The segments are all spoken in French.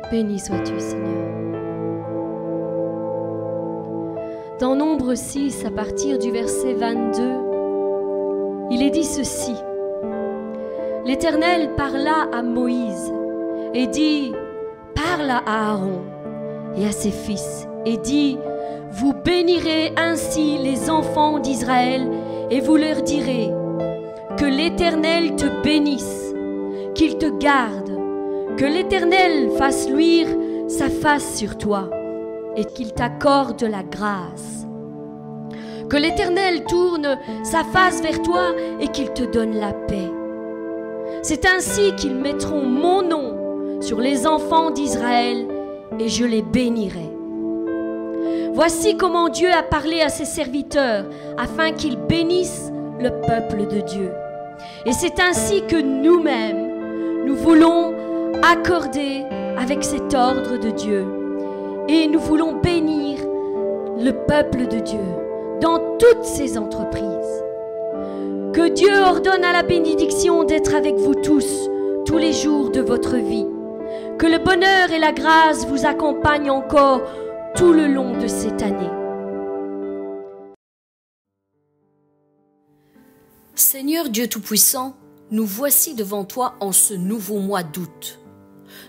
Béni sois-tu, Seigneur. Dans Nombre 6, à partir du verset 22, il est dit ceci. L'Éternel parla à Moïse et dit, parle à Aaron et à ses fils et dit, vous bénirez ainsi les enfants d'Israël et vous leur direz, que l'Éternel te bénisse, qu'il te garde, que l'Éternel fasse luire sa face sur toi et qu'il t'accorde la grâce. Que l'Éternel tourne sa face vers toi et qu'il te donne la paix. C'est ainsi qu'ils mettront mon nom sur les enfants d'Israël et je les bénirai. Voici comment Dieu a parlé à ses serviteurs afin qu'ils bénissent le peuple de Dieu. Et c'est ainsi que nous-mêmes, nous voulons accorder avec cet ordre de Dieu. Et nous voulons bénir le peuple de Dieu dans toutes ses entreprises. Que Dieu ordonne à la bénédiction d'être avec vous tous les jours de votre vie. Que le bonheur et la grâce vous accompagnent encore tout le long de cette année. Seigneur Dieu Tout-Puissant, nous voici devant toi en ce nouveau mois d'août.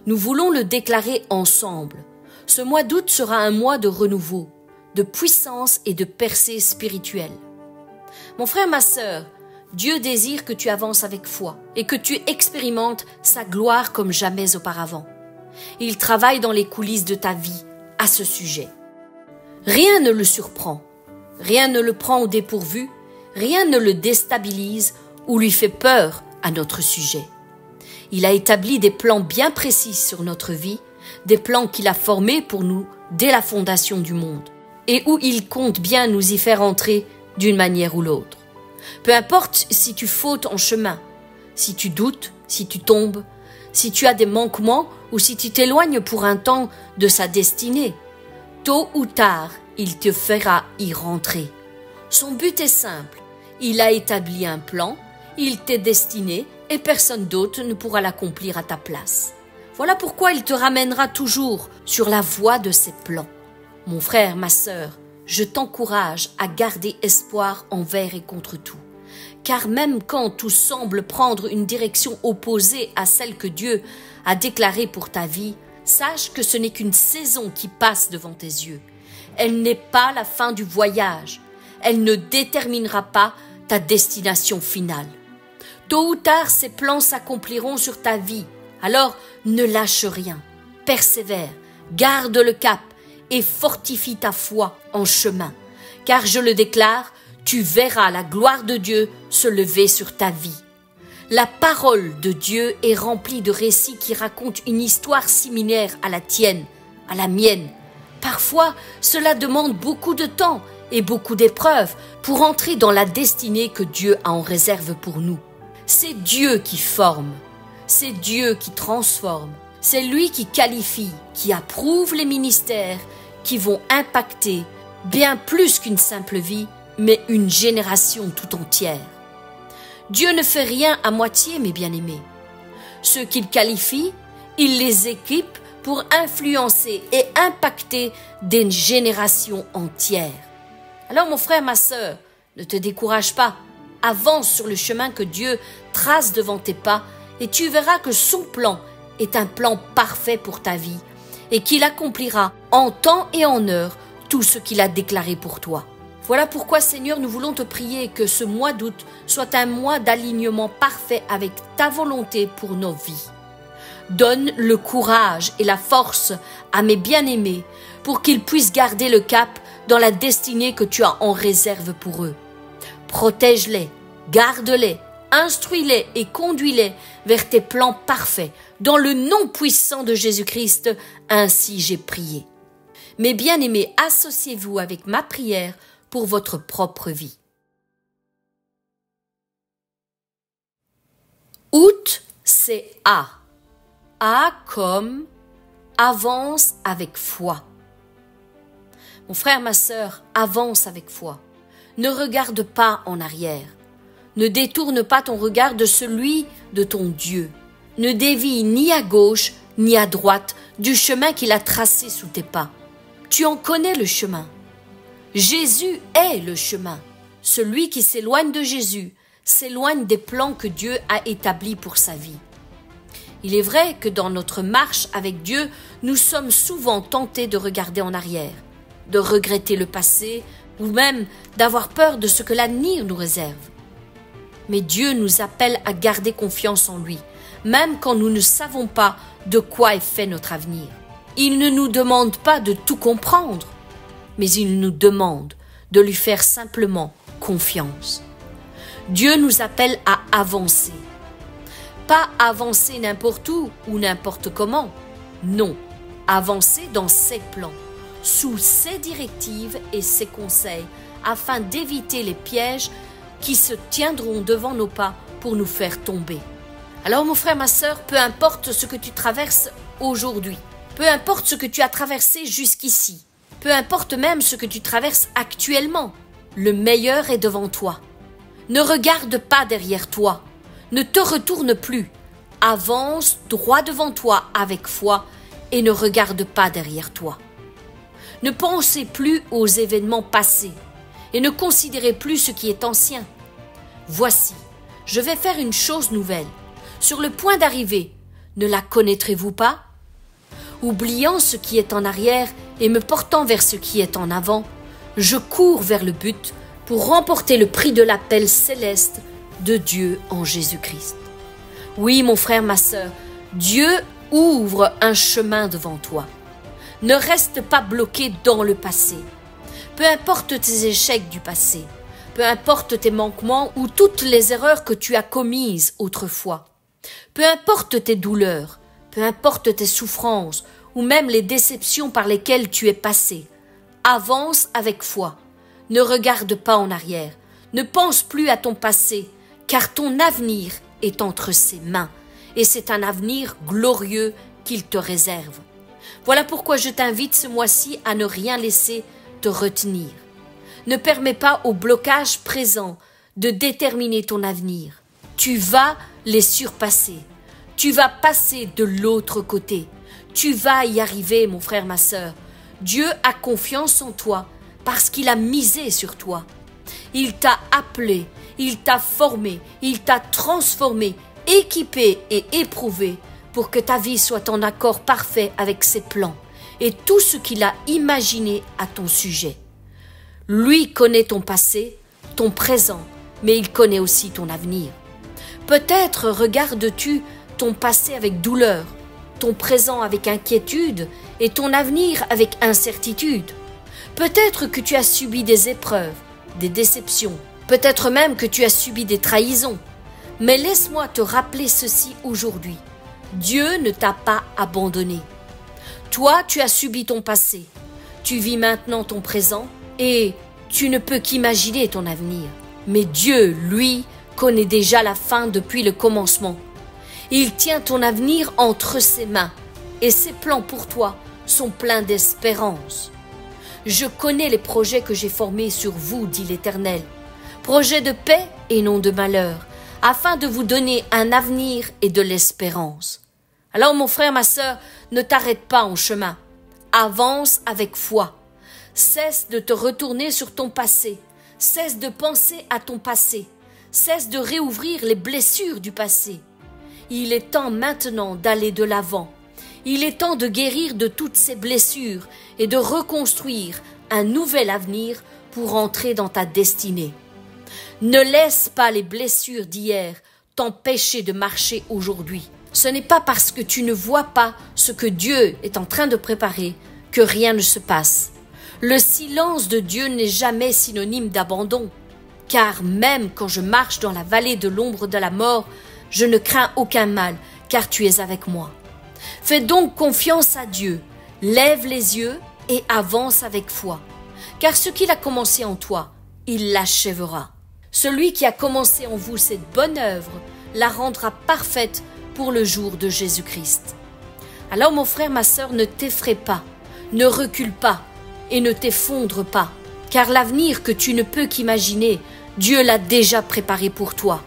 Nous voulons le déclarer ensemble. Ce mois d'août sera un mois de renouveau, de puissance et de percée spirituelle. Mon frère, ma sœur, Dieu désire que tu avances avec foi et que tu expérimentes sa gloire comme jamais auparavant. Il travaille dans les coulisses de ta vie à ce sujet. Rien ne le surprend, rien ne le prend au dépourvu, rien ne le déstabilise ou lui fait peur à notre sujet. Il a établi des plans bien précis sur notre vie, des plans qu'il a formés pour nous dès la fondation du monde, et où il compte bien nous y faire entrer d'une manière ou l'autre. Peu importe si tu fautes en chemin, si tu doutes, si tu tombes, si tu as des manquements ou si tu t'éloignes pour un temps de sa destinée, tôt ou tard, il te fera y rentrer. Son but est simple, il a établi un plan, il t'est destiné et personne d'autre ne pourra l'accomplir à ta place. Voilà pourquoi il te ramènera toujours sur la voie de ses plans. Mon frère, ma sœur, je t'encourage à garder espoir envers et contre tout. Car même quand tout semble prendre une direction opposée à celle que Dieu a déclarée pour ta vie, sache que ce n'est qu'une saison qui passe devant tes yeux. Elle n'est pas la fin du voyage. Elle ne déterminera pas ta destination finale. Tôt ou tard, ces plans s'accompliront sur ta vie. Alors, ne lâche rien, persévère, garde le cap et fortifie ta foi en chemin. Car je le déclare, tu verras la gloire de Dieu se lever sur ta vie. La parole de Dieu est remplie de récits qui racontent une histoire similaire à la tienne, à la mienne. Parfois, cela demande beaucoup de temps et beaucoup d'épreuves pour entrer dans la destinée que Dieu a en réserve pour nous. C'est Dieu qui forme, c'est Dieu qui transforme, c'est lui qui qualifie, qui approuve les ministères qui vont impacter bien plus qu'une simple vie, mais une génération tout entière. Dieu ne fait rien à moitié, mes bien-aimés. Ceux qu'il qualifie, il les équipe pour influencer et impacter des générations entières. Alors mon frère, ma sœur, ne te décourage pas, avance sur le chemin que Dieu trace devant tes pas et tu verras que son plan est un plan parfait pour ta vie et qu'il accomplira en temps et en heure tout ce qu'il a déclaré pour toi. Voilà pourquoi, Seigneur, nous voulons te prier que ce mois d'août soit un mois d'alignement parfait avec ta volonté pour nos vies. Donne le courage et la force à mes bien-aimés pour qu'ils puissent garder le cap dans la destinée que tu as en réserve pour eux. Protège-les, garde-les, instruis-les et conduis-les vers tes plans parfaits. Dans le nom puissant de Jésus-Christ, ainsi j'ai prié. Mes bien-aimés, associez-vous avec ma prière pour votre propre vie. Août, c'est A. A comme avance avec foi. Mon frère, ma sœur, avance avec foi. Ne regarde pas en arrière. Ne détourne pas ton regard de celui de ton Dieu. Ne dévie ni à gauche ni à droite du chemin qu'il a tracé sous tes pas. Tu en connais le chemin. Jésus est le chemin. Celui qui s'éloigne de Jésus s'éloigne des plans que Dieu a établis pour sa vie. Il est vrai que dans notre marche avec Dieu, nous sommes souvent tentés de regarder en arrière, de regretter le passé ou même d'avoir peur de ce que l'avenir nous réserve. Mais Dieu nous appelle à garder confiance en lui, même quand nous ne savons pas de quoi est fait notre avenir. Il ne nous demande pas de tout comprendre, mais il nous demande de lui faire simplement confiance. Dieu nous appelle à avancer. Pas avancer n'importe où ou n'importe comment. Non, avancer dans ses plans, sous ses directives et ses conseils, afin d'éviter les pièges qui se tiendront devant nos pas pour nous faire tomber. Alors mon frère, ma sœur, peu importe ce que tu traverses aujourd'hui, peu importe ce que tu as traversé jusqu'ici, peu importe même ce que tu traverses actuellement, le meilleur est devant toi. Ne regarde pas derrière toi, ne te retourne plus, avance droit devant toi avec foi et ne regarde pas derrière toi. Ne pensez plus aux événements passés et ne considérez plus ce qui est ancien. Voici, je vais faire une chose nouvelle. Sur le point d'arriver, ne la connaîtrez-vous pas? Oubliant ce qui est en arrière et me portant vers ce qui est en avant, je cours vers le but pour remporter le prix de l'appel céleste de Dieu en Jésus-Christ. Oui, mon frère, ma sœur, Dieu ouvre un chemin devant toi. Ne reste pas bloqué dans le passé. Peu importe tes échecs du passé, peu importe tes manquements ou toutes les erreurs que tu as commises autrefois, peu importe tes douleurs, peu importe tes souffrances ou même les déceptions par lesquelles tu es passé, avance avec foi. Ne regarde pas en arrière, ne pense plus à ton passé, car ton avenir est entre ses mains et c'est un avenir glorieux qu'il te réserve. Voilà pourquoi je t'invite ce mois-ci à ne rien laisser te retenir. Ne permets pas au blocage présent de déterminer ton avenir. Tu vas les surpasser. Tu vas passer de l'autre côté. Tu vas y arriver, mon frère, ma sœur. Dieu a confiance en toi parce qu'il a misé sur toi. Il t'a appelé, il t'a formé, il t'a transformé, équipé et éprouvé pour que ta vie soit en accord parfait avec ses plans et tout ce qu'il a imaginé à ton sujet. Lui connaît ton passé, ton présent, mais il connaît aussi ton avenir. Peut-être regardes-tu ton passé avec douleur, ton présent avec inquiétude et ton avenir avec incertitude. Peut-être que tu as subi des épreuves, des déceptions, peut-être même que tu as subi des trahisons. Mais laisse-moi te rappeler ceci aujourd'hui. Dieu ne t'a pas abandonné. Toi, tu as subi ton passé. Tu vis maintenant ton présent et tu ne peux qu'imaginer ton avenir. Mais Dieu, lui, connaît déjà la fin depuis le commencement. Il tient ton avenir entre ses mains et ses plans pour toi sont pleins d'espérance. Je connais les projets que j'ai formés sur vous, dit l'Éternel. Projets de paix et non de malheur, afin de vous donner un avenir et de l'espérance. Alors mon frère, ma sœur, ne t'arrête pas en chemin. Avance avec foi. Cesse de te retourner sur ton passé. Cesse de penser à ton passé. Cesse de réouvrir les blessures du passé. Il est temps maintenant d'aller de l'avant. Il est temps de guérir de toutes ces blessures et de reconstruire un nouvel avenir pour entrer dans ta destinée. Ne laisse pas les blessures d'hier t'empêcher de marcher aujourd'hui. Ce n'est pas parce que tu ne vois pas ce que Dieu est en train de préparer que rien ne se passe. Le silence de Dieu n'est jamais synonyme d'abandon, car même quand je marche dans la vallée de l'ombre de la mort, je ne crains aucun mal, car tu es avec moi. Fais donc confiance à Dieu, lève les yeux et avance avec foi, car ce qu'il a commencé en toi, il l'achèvera. Celui qui a commencé en vous cette bonne œuvre la rendra parfaite pour le jour de Jésus-Christ. Alors mon frère, ma sœur, ne t'effraie pas, ne recule pas et ne t'effondre pas, car l'avenir que tu ne peux qu'imaginer, Dieu l'a déjà préparé pour toi.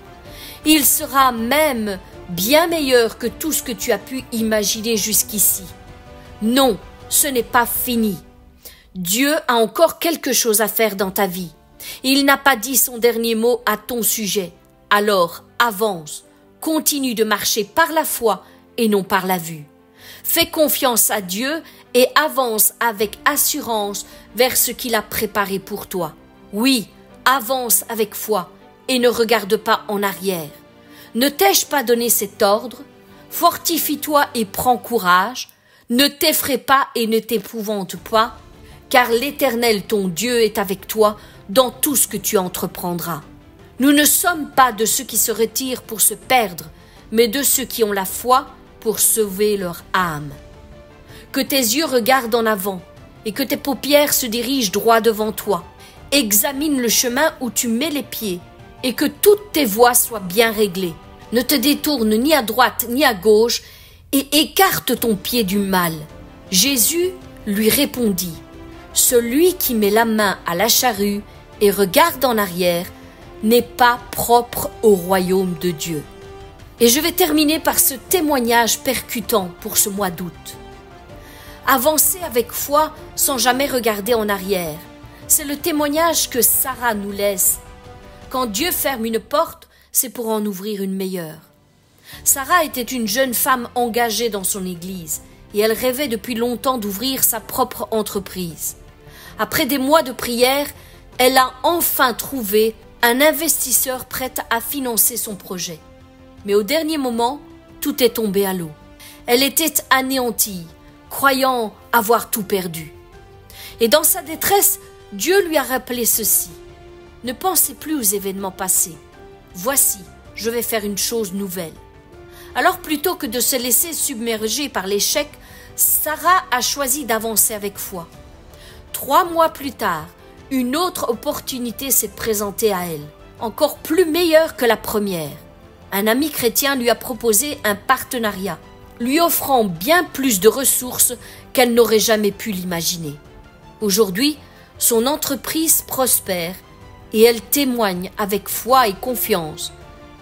Il sera même bien meilleur que tout ce que tu as pu imaginer jusqu'ici. Non, ce n'est pas fini. Dieu a encore quelque chose à faire dans ta vie. Il n'a pas dit son dernier mot à ton sujet. Alors, avance, continue de marcher par la foi et non par la vue. Fais confiance à Dieu et avance avec assurance vers ce qu'il a préparé pour toi. Oui, avance avec foi et ne regarde pas en arrière. Ne t'ai-je pas donné cet ordre? Fortifie-toi et prends courage. Ne t'effraie pas et ne t'épouvante pas, car l'Éternel ton Dieu est avec toi dans tout ce que tu entreprendras. Nous ne sommes pas de ceux qui se retirent pour se perdre, mais de ceux qui ont la foi pour sauver leur âme. Que tes yeux regardent en avant et que tes paupières se dirigent droit devant toi. Examine le chemin où tu mets les pieds et que toutes tes voies soient bien réglées. Ne te détourne ni à droite ni à gauche et écarte ton pied du mal. Jésus lui répondit, « Celui qui met la main à la charrue et regarde en arrière n'est pas propre au royaume de Dieu. » Et je vais terminer par ce témoignage percutant pour ce mois d'août. Avancer avec foi sans jamais regarder en arrière. C'est le témoignage que Sarah nous laisse. Quand Dieu ferme une porte, c'est pour en ouvrir une meilleure. Sarah était une jeune femme engagée dans son église et elle rêvait depuis longtemps d'ouvrir sa propre entreprise. Après des mois de prière, elle a enfin trouvé un investisseur prêt à financer son projet. Mais au dernier moment, tout est tombé à l'eau. Elle était anéantie, croyant avoir tout perdu. Et dans sa détresse, Dieu lui a rappelé ceci. Ne pensez plus aux événements passés. Voici, je vais faire une chose nouvelle. Alors plutôt que de se laisser submerger par l'échec, Sarah a choisi d'avancer avec foi. 3 mois plus tard, une autre opportunité s'est présentée à elle, encore plus meilleure que la première. Un ami chrétien lui a proposé un partenariat, lui offrant bien plus de ressources qu'elle n'aurait jamais pu l'imaginer. Aujourd'hui, son entreprise prospère et elle témoigne avec foi et confiance.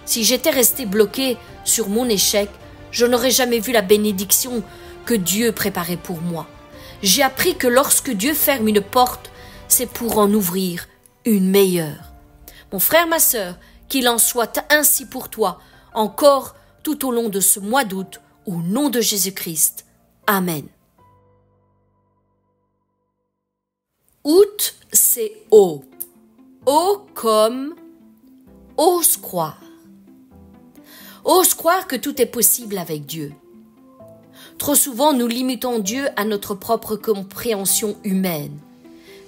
Si j'étais restée bloquée sur mon échec, je n'aurais jamais vu la bénédiction que Dieu préparait pour moi. J'ai appris que lorsque Dieu ferme une porte, c'est pour en ouvrir une meilleure. Mon frère, ma sœur, qu'il en soit ainsi pour toi, encore tout au long de ce mois d'août, au nom de Jésus-Christ. Amen. Août, c'est O. O comme ose croire. Ose croire que tout est possible avec Dieu. Trop souvent, nous limitons Dieu à notre propre compréhension humaine.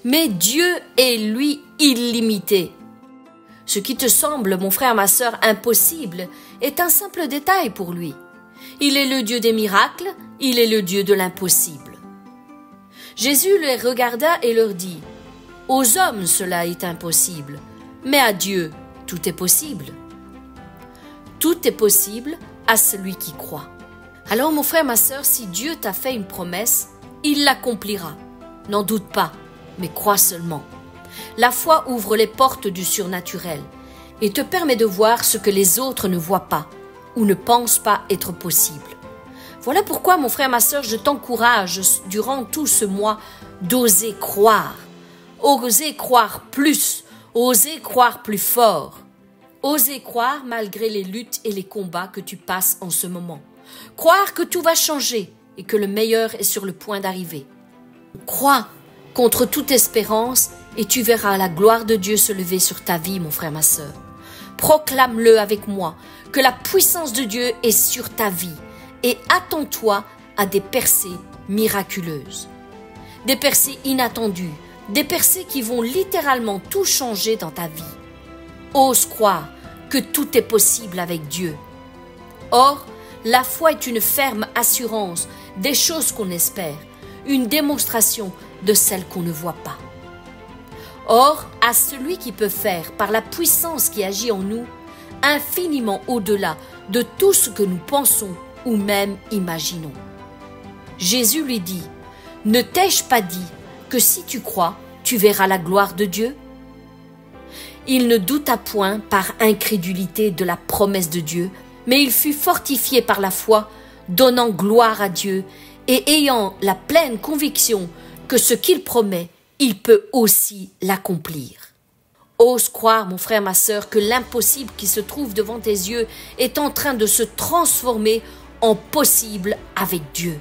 Mais Dieu est, lui, illimité. Ce qui te semble, mon frère, ma sœur, impossible, est un simple détail pour lui. Il est le Dieu des miracles, il est le Dieu de l'impossible. Jésus les regarda et leur dit, « Aux hommes cela est impossible, mais à Dieu tout est possible. » Tout est possible à celui qui croit. Alors mon frère, ma sœur, si Dieu t'a fait une promesse, il l'accomplira. N'en doute pas, mais crois seulement. La foi ouvre les portes du surnaturel et te permet de voir ce que les autres ne voient pas ou ne pensent pas être possible. Voilà pourquoi, mon frère, ma sœur, je t'encourage durant tout ce mois d'oser croire. Oser croire plus, oser croire plus fort. Oser croire malgré les luttes et les combats que tu passes en ce moment. Croire que tout va changer et que le meilleur est sur le point d'arriver. Crois contre toute espérance et tu verras la gloire de Dieu se lever sur ta vie, mon frère, ma sœur. Proclame-le avec moi, que la puissance de Dieu est sur ta vie et attends-toi à des percées miraculeuses. Des percées inattendues, des percées qui vont littéralement tout changer dans ta vie. Ose croire que tout est possible avec Dieu. Or, la foi est une ferme assurance des choses qu'on espère, une démonstration de celles qu'on ne voit pas. Or, à celui qui peut faire, par la puissance qui agit en nous, infiniment au-delà de tout ce que nous pensons ou même imaginons. Jésus lui dit, « Ne t'ai-je pas dit que si tu crois, tu verras la gloire de Dieu ?» Il ne douta point par incrédulité de la promesse de Dieu, mais il fut fortifié par la foi, donnant gloire à Dieu et ayant la pleine conviction que ce qu'il promet, il peut aussi l'accomplir. Ose croire, mon frère, ma sœur, que l'impossible qui se trouve devant tes yeux est en train de se transformer en possible avec Dieu.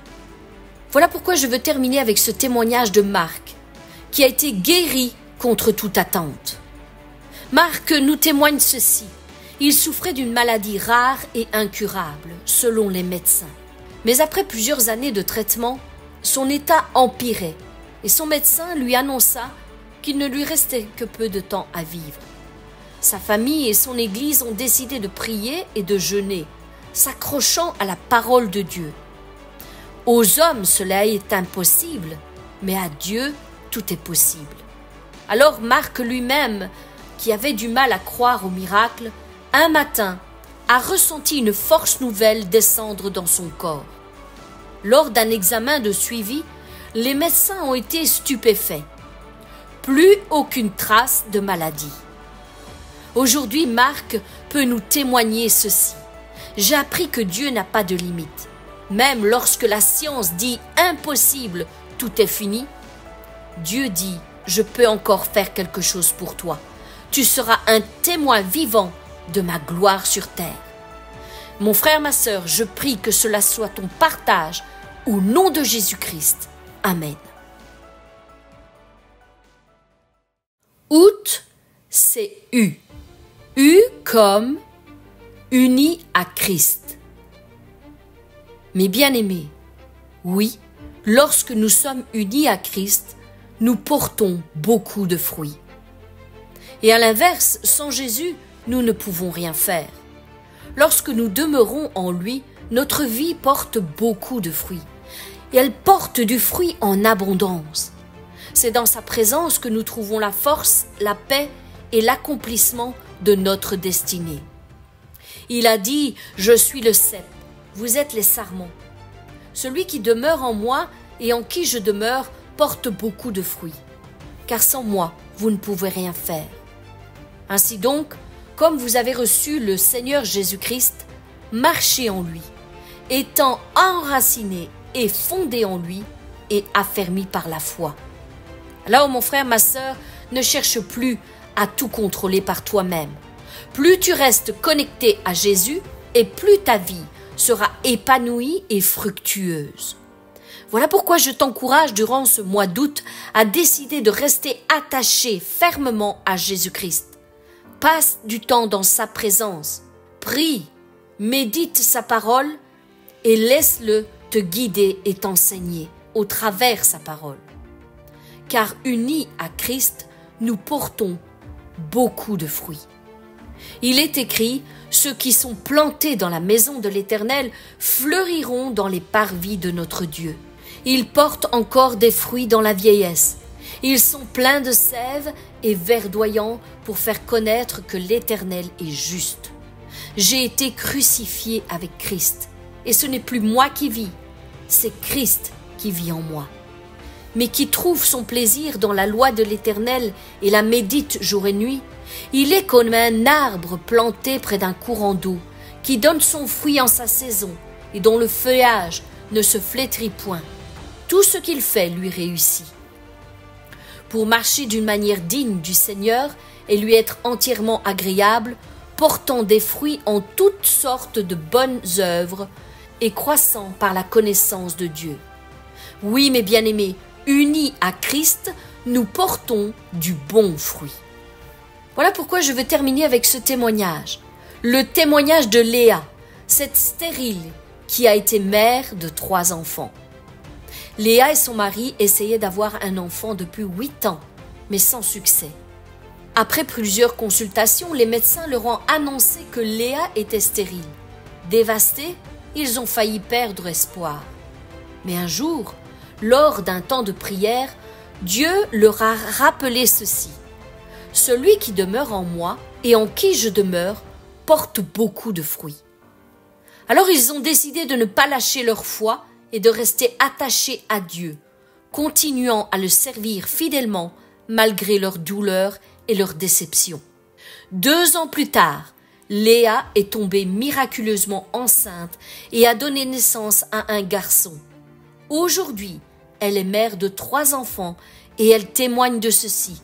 Voilà pourquoi je veux terminer avec ce témoignage de Marc, qui a été guéri contre toute attente. Marc nous témoigne ceci. Il souffrait d'une maladie rare et incurable, selon les médecins. Mais après plusieurs années de traitement, son état empirait et son médecin lui annonça qu'il ne lui restait que peu de temps à vivre. Sa famille et son église ont décidé de prier et de jeûner, s'accrochant à la parole de Dieu. Aux hommes, cela est impossible, mais à Dieu, tout est possible. Alors Marc lui-même, qui avait du mal à croire au miracle, un matin, a ressenti une force nouvelle descendre dans son corps. Lors d'un examen de suivi, les médecins ont été stupéfaits. Plus aucune trace de maladie. Aujourd'hui, Marc peut nous témoigner ceci. J'ai appris que Dieu n'a pas de limite. Même lorsque la science dit impossible, tout est fini, Dieu dit, je peux encore faire quelque chose pour toi. Tu seras un témoin vivant de ma gloire sur terre. Mon frère, ma sœur, je prie que cela soit ton partage au nom de Jésus-Christ. Amen. Août, c'est U. U comme uni à Christ. Mes bien-aimés, oui, lorsque nous sommes unis à Christ, nous portons beaucoup de fruits. Et à l'inverse, sans Jésus, nous ne pouvons rien faire. Lorsque nous demeurons en lui, notre vie porte beaucoup de fruits. Et elle porte du fruit en abondance. C'est dans sa présence que nous trouvons la force, la paix et l'accomplissement de notre destinée. Il a dit « Je suis le cep, vous êtes les sarments. Celui qui demeure en moi et en qui je demeure porte beaucoup de fruits. Car sans moi, vous ne pouvez rien faire. » Ainsi donc, comme vous avez reçu le Seigneur Jésus-Christ, marchez en lui, étant enracinés et fondés en lui et affermis par la foi. Alors mon frère, ma sœur, ne cherche plus à tout contrôler par toi-même. Plus tu restes connecté à Jésus et plus ta vie sera épanouie et fructueuse. Voilà pourquoi je t'encourage durant ce mois d'août à décider de rester attaché fermement à Jésus-Christ. Passe du temps dans sa présence, prie, médite sa parole et laisse-le te guider et t'enseigner au travers sa parole. Car unis à Christ, nous portons beaucoup de fruits. Il est écrit, ceux qui sont plantés dans la maison de l'Éternel fleuriront dans les parvis de notre Dieu. Ils portent encore des fruits dans la vieillesse. Ils sont pleins de sève et verdoyants pour faire connaître que l'Éternel est juste. J'ai été crucifié avec Christ, et ce n'est plus moi qui vis, c'est Christ qui vit en moi. Mais qui trouve son plaisir dans la loi de l'Éternel et la médite jour et nuit, il est comme un arbre planté près d'un courant d'eau, qui donne son fruit en sa saison, et dont le feuillage ne se flétrit point. Tout ce qu'il fait lui réussit. Pour marcher d'une manière digne du Seigneur et lui être entièrement agréable, portant des fruits en toutes sortes de bonnes œuvres et croissant par la connaissance de Dieu. Oui, mes bien-aimés, unis à Christ, nous portons du bon fruit. Voilà pourquoi je veux terminer avec ce témoignage. Le témoignage de Léa, cette stérile qui a été mère de 3 enfants. Léa et son mari essayaient d'avoir un enfant depuis 8 ans, mais sans succès. Après plusieurs consultations, les médecins leur ont annoncé que Léa était stérile. Dévastés, ils ont failli perdre espoir. Mais un jour, lors d'un temps de prière, Dieu leur a rappelé ceci. « Celui qui demeure en moi et en qui je demeure porte beaucoup de fruits. » Alors ils ont décidé de ne pas lâcher leur foi et de rester attachés à Dieu, continuant à le servir fidèlement malgré leurs douleurs et leurs déceptions. 2 ans plus tard, Léa est tombée miraculeusement enceinte et a donné naissance à un garçon. Aujourd'hui, elle est mère de 3 enfants et elle témoigne de ceci.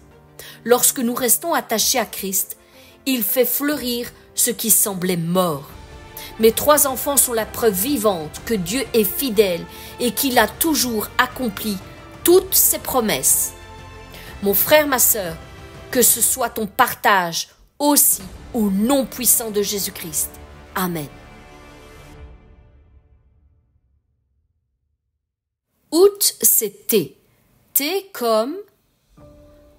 Lorsque nous restons attachés à Christ, il fait fleurir ce qui semblait mort. Mes 3 enfants sont la preuve vivante que Dieu est fidèle et qu'il a toujours accompli toutes ses promesses. Mon frère, ma sœur, que ce soit ton partage aussi au nom puissant de Jésus-Christ. Amen. Août, c'est T. T comme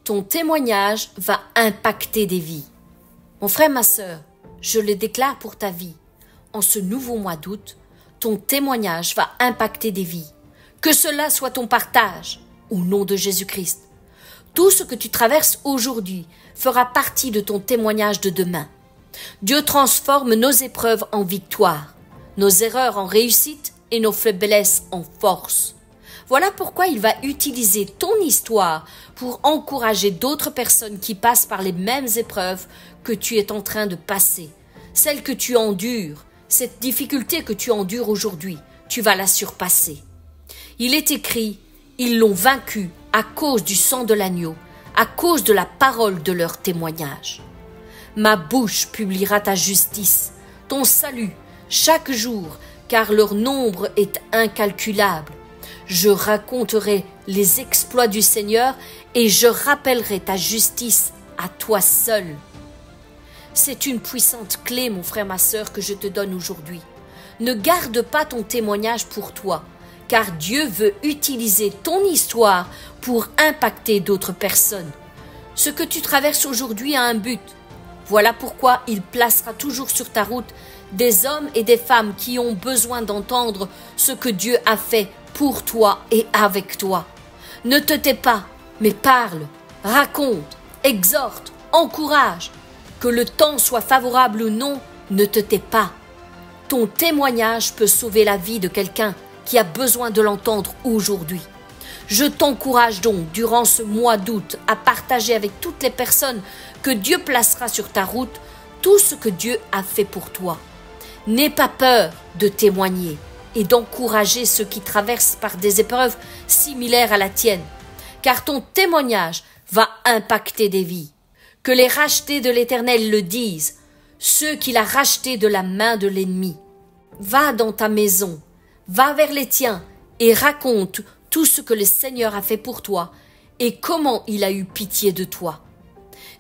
ton témoignage va impacter des vies. Mon frère, ma sœur, je le déclare pour ta vie. En ce nouveau mois d'août, ton témoignage va impacter des vies. Que cela soit ton partage, au nom de Jésus-Christ. Tout ce que tu traverses aujourd'hui fera partie de ton témoignage de demain. Dieu transforme nos épreuves en victoire, nos erreurs en réussite et nos faiblesses en force. Voilà pourquoi il va utiliser ton histoire pour encourager d'autres personnes qui passent par les mêmes épreuves que tu es en train de passer. Celle que tu endures, cette difficulté que tu endures aujourd'hui, tu vas la surpasser. Il est écrit, ils l'ont vaincu à cause du sang de l'agneau, à cause de la parole de leur témoignage. Ma bouche publiera ta justice, ton salut, chaque jour, car leur nombre est incalculable. Je raconterai les exploits du Seigneur et je rappellerai ta justice à toi seul. C'est une puissante clé, mon frère, ma sœur, que je te donne aujourd'hui. Ne garde pas ton témoignage pour toi, car Dieu veut utiliser ton histoire pour impacter d'autres personnes. Ce que tu traverses aujourd'hui a un but. Voilà pourquoi il placera toujours sur ta route des hommes et des femmes qui ont besoin d'entendre ce que Dieu a fait pour toi et avec toi. Ne te tais pas, mais parle, raconte, exhorte, encourage. Que le temps soit favorable ou non, ne te tais pas. Ton témoignage peut sauver la vie de quelqu'un qui a besoin de l'entendre aujourd'hui. Je t'encourage donc, durant ce mois d'août, à partager avec toutes les personnes que Dieu placera sur ta route tout ce que Dieu a fait pour toi. N'aie pas peur de témoigner et d'encourager ceux qui traversent par des épreuves similaires à la tienne, car ton témoignage va impacter des vies. Que les rachetés de l'Éternel le disent, ceux qu'il a rachetés de la main de l'ennemi. Va dans ta maison, va vers les tiens et raconte tout ce que le Seigneur a fait pour toi et comment il a eu pitié de toi.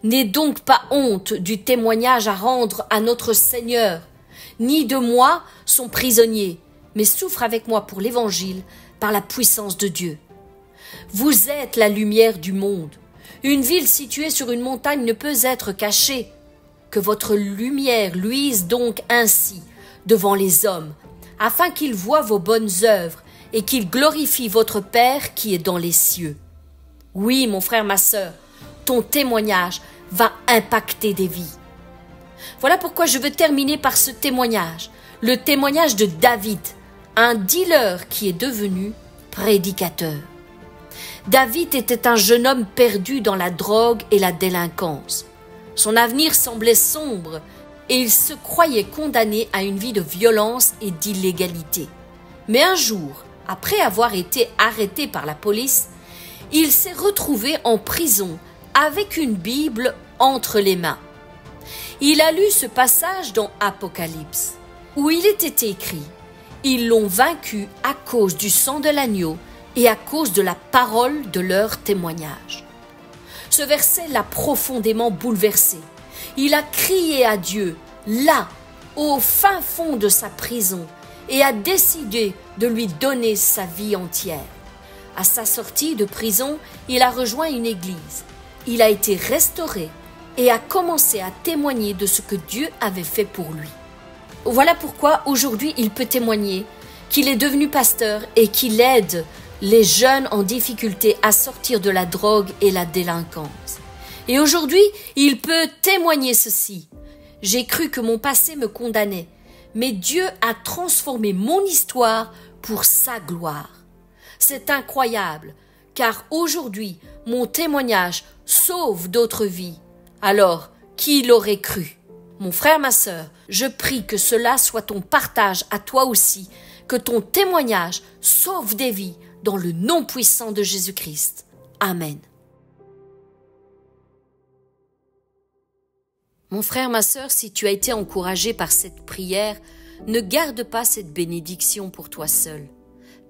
N'aie donc pas honte du témoignage à rendre à notre Seigneur, ni de moi, son prisonnier, mais souffre avec moi pour l'Évangile par la puissance de Dieu. Vous êtes la lumière du monde. Une ville située sur une montagne ne peut être cachée. Que votre lumière luise donc ainsi devant les hommes, afin qu'ils voient vos bonnes œuvres et qu'ils glorifient votre Père qui est dans les cieux. Oui, mon frère, ma sœur, ton témoignage va impacter des vies. Voilà pourquoi je veux terminer par ce témoignage, le témoignage de David, un dealer qui est devenu prédicateur. David était un jeune homme perdu dans la drogue et la délinquance. Son avenir semblait sombre et il se croyait condamné à une vie de violence et d'illégalité. Mais un jour, après avoir été arrêté par la police, il s'est retrouvé en prison avec une Bible entre les mains. Il a lu ce passage dans Apocalypse, où il était écrit « Ils l'ont vaincu à cause du sang de l'agneau et à cause de la parole de leur témoignage. » Ce verset l'a profondément bouleversé. Il a crié à Dieu, là, au fin fond de sa prison, et a décidé de lui donner sa vie entière. À sa sortie de prison, il a rejoint une église. Il a été restauré et a commencé à témoigner de ce que Dieu avait fait pour lui. Voilà pourquoi aujourd'hui il peut témoigner qu'il est devenu pasteur et qu'il aide les jeunes en difficulté à sortir de la drogue et la délinquance. Et aujourd'hui, il peut témoigner ceci. J'ai cru que mon passé me condamnait, mais Dieu a transformé mon histoire pour sa gloire. C'est incroyable, car aujourd'hui, mon témoignage sauve d'autres vies. Alors, qui l'aurait cru? Mon frère, ma sœur, je prie que cela soit ton partage à toi aussi, que ton témoignage sauve des vies dans le nom puissant de Jésus-Christ. Amen. Mon frère, ma sœur, si tu as été encouragé par cette prière, ne garde pas cette bénédiction pour toi seul.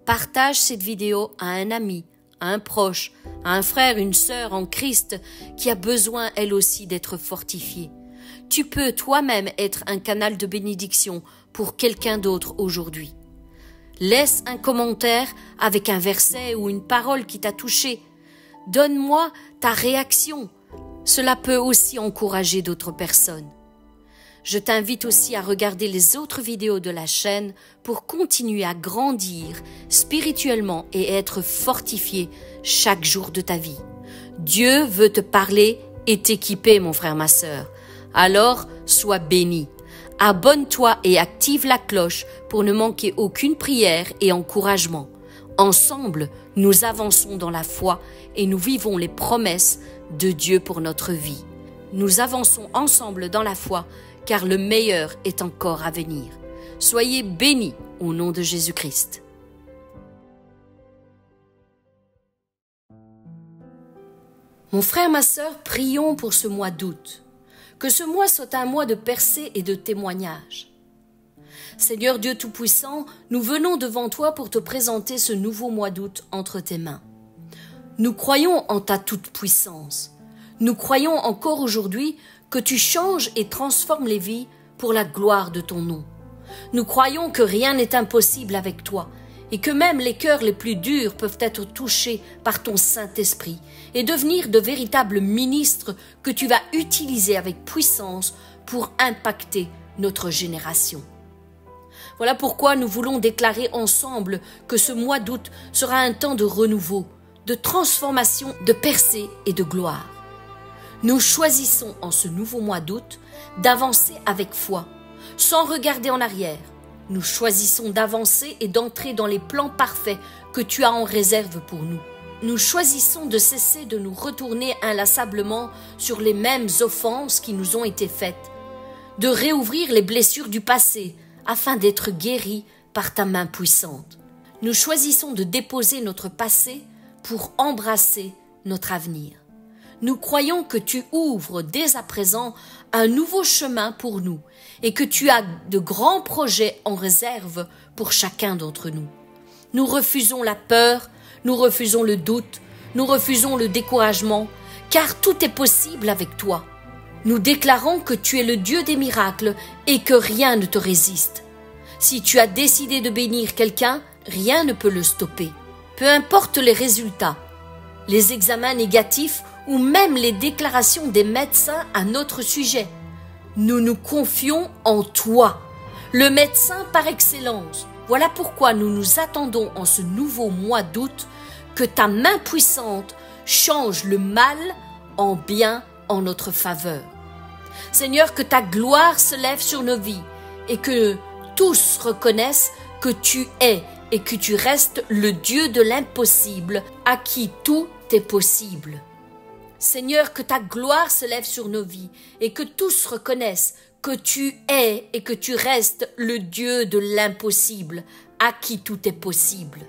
Partage cette vidéo à un ami, à un proche, à un frère, une sœur en Christ qui a besoin elle aussi d'être fortifiée. Tu peux toi-même être un canal de bénédiction pour quelqu'un d'autre aujourd'hui. Laisse un commentaire avec un verset ou une parole qui t'a touché. Donne-moi ta réaction. Cela peut aussi encourager d'autres personnes. Je t'invite aussi à regarder les autres vidéos de la chaîne pour continuer à grandir spirituellement et être fortifié chaque jour de ta vie. Dieu veut te parler et t'équiper, mon frère, ma sœur. Alors, sois béni. Abonne-toi et active la cloche pour ne manquer aucune prière et encouragement. Ensemble, nous avançons dans la foi et nous vivons les promesses de Dieu pour notre vie. Nous avançons ensemble dans la foi, car le meilleur est encore à venir. Soyez bénis au nom de Jésus-Christ. Mon frère, ma sœur, prions pour ce mois d'août. Que ce mois soit un mois de percée et de témoignage. Seigneur Dieu Tout-Puissant, nous venons devant toi pour te présenter ce nouveau mois d'août entre tes mains. Nous croyons en ta toute-puissance. Nous croyons encore aujourd'hui que tu changes et transformes les vies pour la gloire de ton nom. Nous croyons que rien n'est impossible avec toi et que même les cœurs les plus durs peuvent être touchés par ton Saint-Esprit et devenir de véritables ministres que tu vas utiliser avec puissance pour impacter notre génération. Voilà pourquoi nous voulons déclarer ensemble que ce mois d'août sera un temps de renouveau, de transformation, de percée et de gloire. Nous choisissons en ce nouveau mois d'août d'avancer avec foi, sans regarder en arrière. Nous choisissons d'avancer et d'entrer dans les plans parfaits que tu as en réserve pour nous. Nous choisissons de cesser de nous retourner inlassablement sur les mêmes offenses qui nous ont été faites, de réouvrir les blessures du passé afin d'être guéris par ta main puissante. Nous choisissons de déposer notre passé pour embrasser notre avenir. Nous croyons que tu ouvres dès à présent un nouveau chemin pour nous et que tu as de grands projets en réserve pour chacun d'entre nous. Nous refusons la peur, nous refusons le doute, nous refusons le découragement, car tout est possible avec toi. Nous déclarons que tu es le Dieu des miracles et que rien ne te résiste. Si tu as décidé de bénir quelqu'un, rien ne peut le stopper. Peu importe les résultats, les examens négatifs ou même les déclarations des médecins à notre sujet. Nous nous confions en toi, le médecin par excellence. Voilà pourquoi nous nous attendons en ce nouveau mois d'août que ta main puissante change le mal en bien en notre faveur. Seigneur, que ta gloire se lève sur nos vies et que tous reconnaissent que tu es et que tu restes le Dieu de l'impossible à qui tout est possible. Seigneur, que ta gloire se lève sur nos vies et que tous reconnaissent que tu es et que tu restes le Dieu de l'impossible, à qui tout est possible.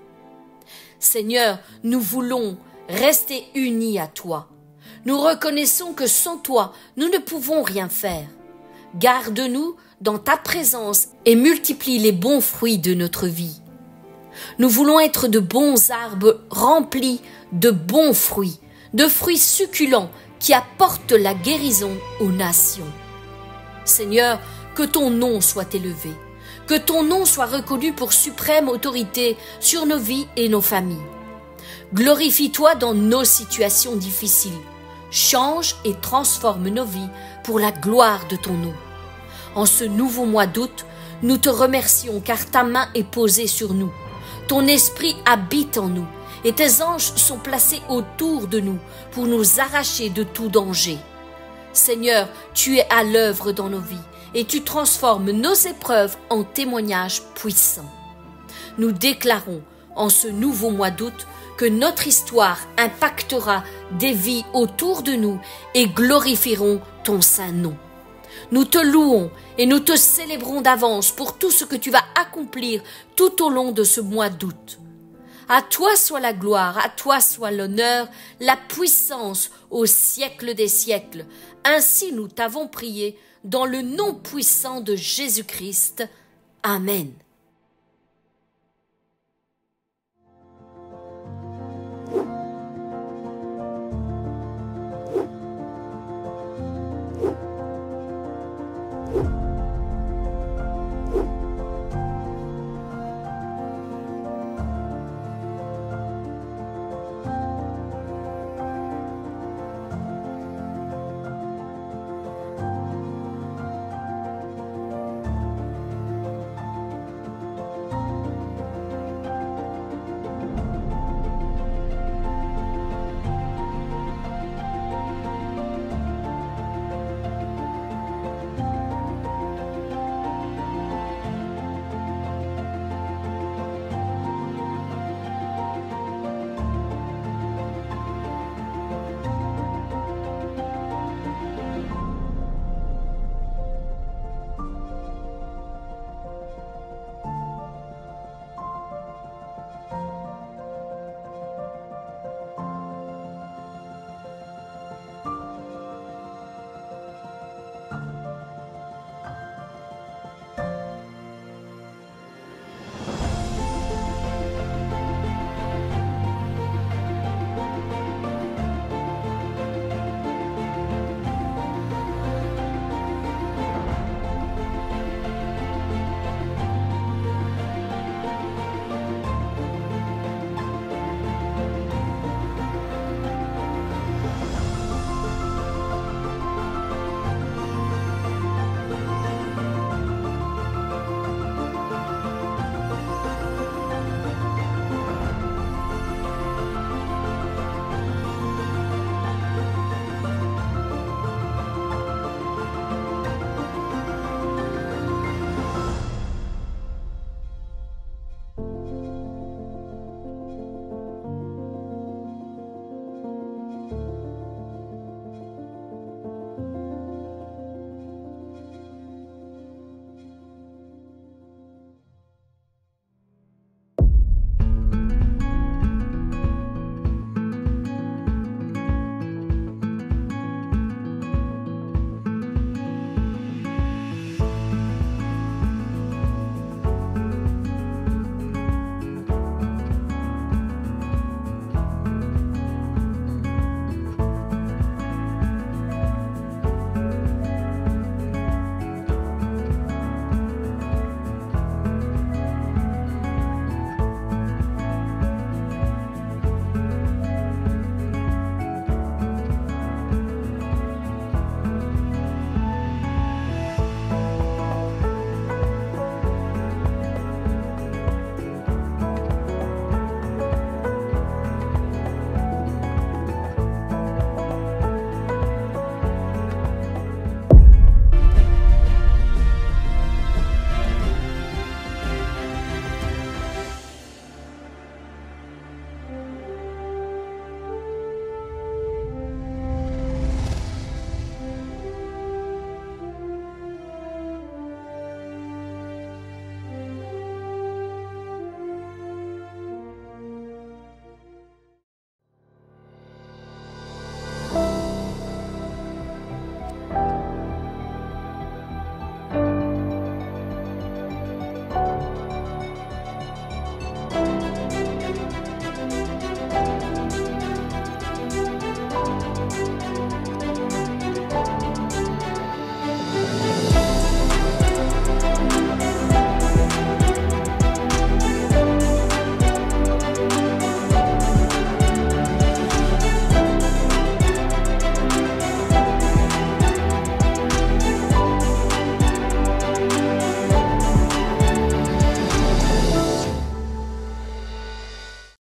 Seigneur, nous voulons rester unis à toi. Nous reconnaissons que sans toi, nous ne pouvons rien faire. Garde-nous dans ta présence et multiplie les bons fruits de notre vie. Nous voulons être de bons arbres remplis de bons fruits, de fruits succulents qui apportent la guérison aux nations. Seigneur, que ton nom soit élevé, que ton nom soit reconnu pour suprême autorité sur nos vies et nos familles. Glorifie-toi dans nos situations difficiles. Change et transforme nos vies pour la gloire de ton nom. En ce nouveau mois d'août, nous te remercions car ta main est posée sur nous. Ton esprit habite en nous et tes anges sont placés autour de nous pour nous arracher de tout danger. Seigneur, tu es à l'œuvre dans nos vies et tu transformes nos épreuves en témoignages puissants. Nous déclarons en ce nouveau mois d'août que notre histoire impactera des vies autour de nous et glorifieront ton saint nom. Nous te louons et nous te célébrons d'avance pour tout ce que tu vas accomplir tout au long de ce mois d'août. À toi soit la gloire, à toi soit l'honneur, la puissance au siècle des siècles. Ainsi nous t'avons prié dans le nom puissant de Jésus-Christ. Amen.